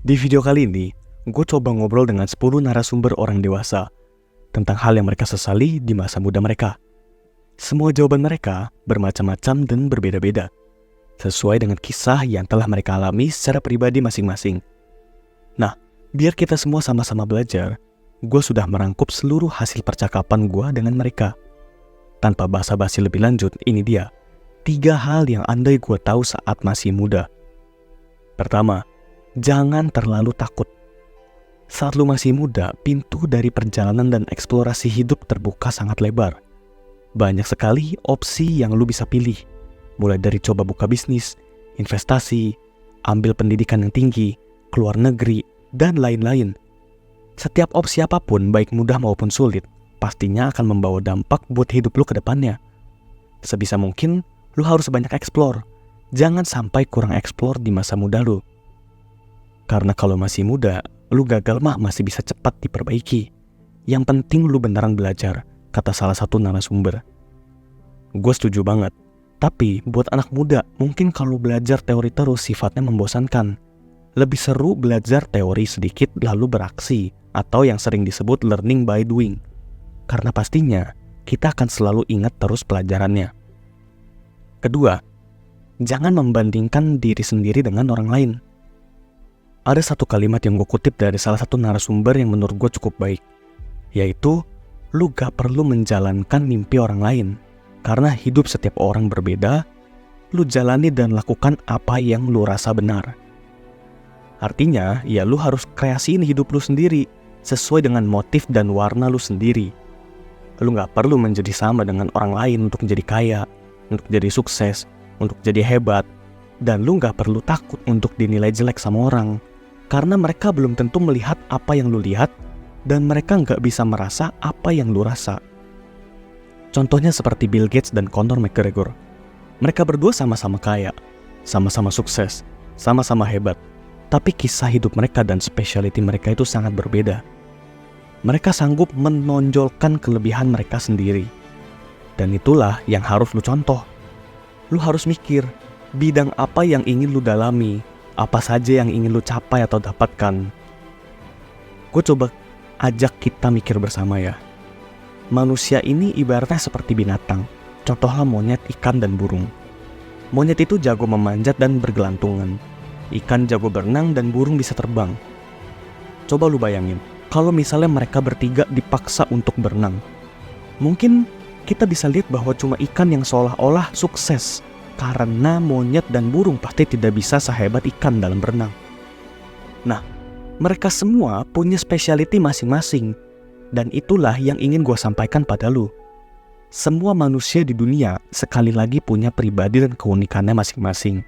Di video kali ini, gue coba ngobrol dengan 10 narasumber orang dewasa tentang hal yang mereka sesali di masa muda mereka. Semua jawaban mereka bermacam-macam dan berbeda-beda, sesuai dengan kisah yang telah mereka alami secara pribadi masing-masing. Nah, biar kita semua sama-sama belajar, gue sudah merangkup seluruh hasil percakapan gue dengan mereka. Tanpa basa-basi lebih lanjut, ini dia 3 hal yang andai gue tahu saat masih muda. Pertama, jangan terlalu takut. Saat lu masih muda, pintu dari perjalanan dan eksplorasi hidup terbuka sangat lebar. Banyak sekali opsi yang lu bisa pilih, mulai dari coba buka bisnis, investasi, ambil pendidikan yang tinggi, keluar negeri, dan lain-lain. Setiap opsi apapun, baik mudah maupun sulit, pastinya akan membawa dampak buat hidup lu ke depannya. Sebisa mungkin, lu harus banyak eksplor. Jangan sampai kurang eksplor di masa muda lu. Karena kalau masih muda, lu gagal mah masih bisa cepat diperbaiki. Yang penting lu beneran belajar, kata salah satu narasumber. Gue setuju banget. Tapi buat anak muda, mungkin kalau belajar teori terus sifatnya membosankan. Lebih seru belajar teori sedikit lalu beraksi, atau yang sering disebut learning by doing. Karena pastinya, kita akan selalu ingat terus pelajarannya. Kedua, jangan membandingkan diri sendiri dengan orang lain. Ada satu kalimat yang gue kutip dari salah satu narasumber yang menurut gue cukup baik, yaitu, lu gak perlu menjalankan mimpi orang lain, karena hidup setiap orang berbeda, lu jalani dan lakukan apa yang lu rasa benar. Artinya, ya lu harus kreasiin hidup lu sendiri, sesuai dengan motif dan warna lu sendiri. Lu gak perlu menjadi sama dengan orang lain untuk menjadi kaya, untuk jadi sukses, untuk jadi hebat, dan lu gak perlu takut untuk dinilai jelek sama orang. Karena mereka belum tentu melihat apa yang lu lihat, dan mereka nggak bisa merasa apa yang lu rasa. Contohnya seperti Bill Gates dan Conor McGregor. Mereka berdua sama-sama kaya, sama-sama sukses, sama-sama hebat. Tapi kisah hidup mereka dan specialty mereka itu sangat berbeda. Mereka sanggup menonjolkan kelebihan mereka sendiri. Dan itulah yang harus lu contoh. Lu harus mikir, bidang apa yang ingin lu dalami, apa saja yang ingin lu capai atau dapatkan. Gue coba ajak kita mikir bersama ya. Manusia ini ibaratnya seperti binatang. Contohnya monyet, ikan, dan burung. Monyet itu jago memanjat dan bergelantungan. Ikan jago berenang dan burung bisa terbang. Coba lu bayangin, kalau misalnya mereka bertiga dipaksa untuk berenang. Mungkin kita bisa lihat bahwa cuma ikan yang seolah-olah sukses. Karena monyet dan burung pasti tidak bisa sehebat ikan dalam berenang. Nah, mereka semua punya specialty masing-masing. Dan itulah yang ingin gue sampaikan pada lu. Semua manusia di dunia sekali lagi punya pribadi dan keunikannya masing-masing.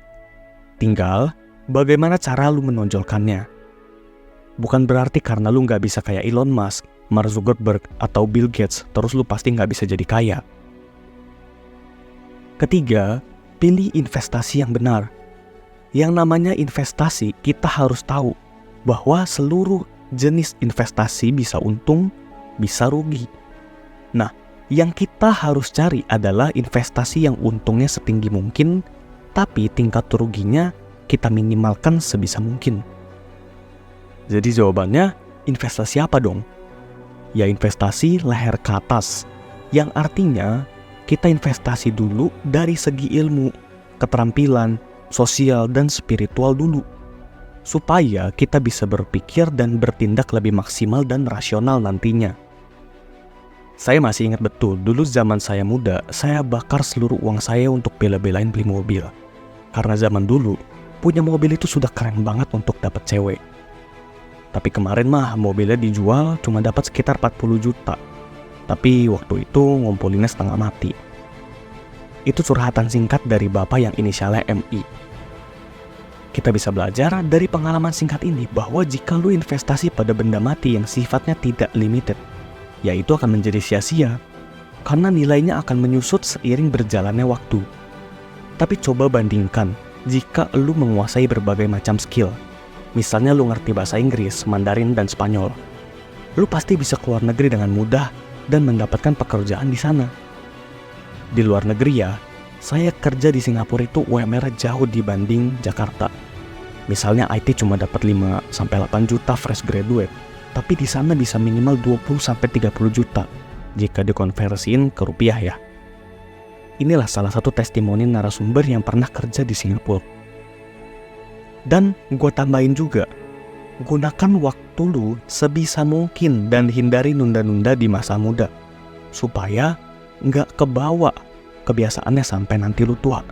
Tinggal, bagaimana cara lu menonjolkannya. Bukan berarti karena lu gak bisa kayak Elon Musk, Mark Zuckerberg, atau Bill Gates, terus lu pasti gak bisa jadi kaya. Ketiga, pilih investasi yang benar. Yang namanya investasi, kita harus tahu bahwa seluruh jenis investasi bisa untung, bisa rugi. Nah, yang kita harus cari adalah investasi yang untungnya setinggi mungkin, tapi tingkat ruginya kita minimalkan sebisa mungkin. Jadi jawabannya, investasi apa dong? Ya investasi leher ke atas, yang artinya kita investasi dulu dari segi ilmu, keterampilan, sosial, dan spiritual dulu. Supaya kita bisa berpikir dan bertindak lebih maksimal dan rasional nantinya. Saya masih ingat betul, dulu zaman saya muda, saya bakar seluruh uang saya untuk bela-belain beli mobil. Karena zaman dulu, punya mobil itu sudah keren banget untuk dapat cewek. Tapi kemarin mah mobilnya dijual cuma dapat sekitar 40 juta. Tapi waktu itu ngumpulinnya setengah mati. Itu curhatan singkat dari bapak yang inisialnya MI. Kita bisa belajar dari pengalaman singkat ini bahwa jika lu investasi pada benda mati yang sifatnya tidak limited, ya itu akan menjadi sia-sia, karena nilainya akan menyusut seiring berjalannya waktu. Tapi coba bandingkan jika lu menguasai berbagai macam skill. Misalnya lu ngerti bahasa Inggris, Mandarin, dan Spanyol. Lu pasti bisa keluar negeri dengan mudah dan mendapatkan pekerjaan di sana. Di luar negeri ya, saya kerja di Singapura itu UMR jauh dibanding Jakarta. Misalnya IT cuma dapat 5-8 juta fresh graduate, tapi di sana bisa minimal 20-30 juta jika dikonversiin ke rupiah ya. Inilah salah satu testimoni narasumber yang pernah kerja di Singapura. Dan gue tambahin juga, gunakan waktu lu sebisa mungkin dan hindari nunda-nunda di masa muda, supaya nggak kebawa kebiasaannya sampai nanti lu tua.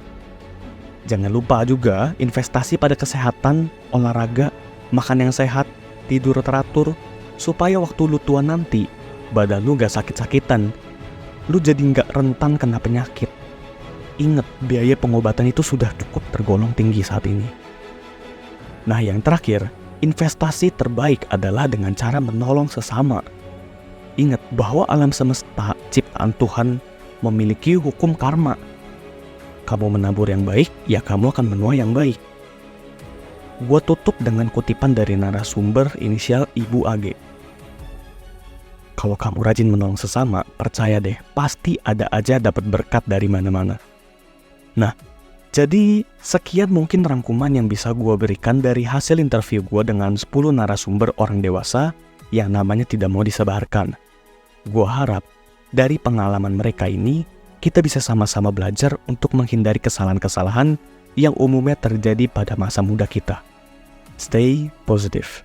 Jangan lupa juga investasi pada kesehatan, olahraga, makan yang sehat, tidur teratur, supaya waktu lu tua nanti, badan lu gak sakit-sakitan, lu jadi gak rentan kena penyakit. Ingat, biaya pengobatan itu sudah cukup tergolong tinggi saat ini. Nah yang terakhir, investasi terbaik adalah dengan cara menolong sesama. Ingat bahwa alam semesta, ciptaan Tuhan, memiliki hukum karma. Kamu menabur yang baik, ya kamu akan menuai yang baik. Gua tutup dengan kutipan dari narasumber inisial Ibu AG. Kalau kamu rajin menolong sesama, percaya deh, pasti ada aja dapat berkat dari mana-mana. Nah, jadi sekian mungkin rangkuman yang bisa gua berikan dari hasil interview gua dengan 10 narasumber orang dewasa yang namanya tidak mau disebarkan. Gua harap dari pengalaman mereka ini, kita bisa sama-sama belajar untuk menghindari kesalahan-kesalahan yang umumnya terjadi pada masa muda kita. Stay positive.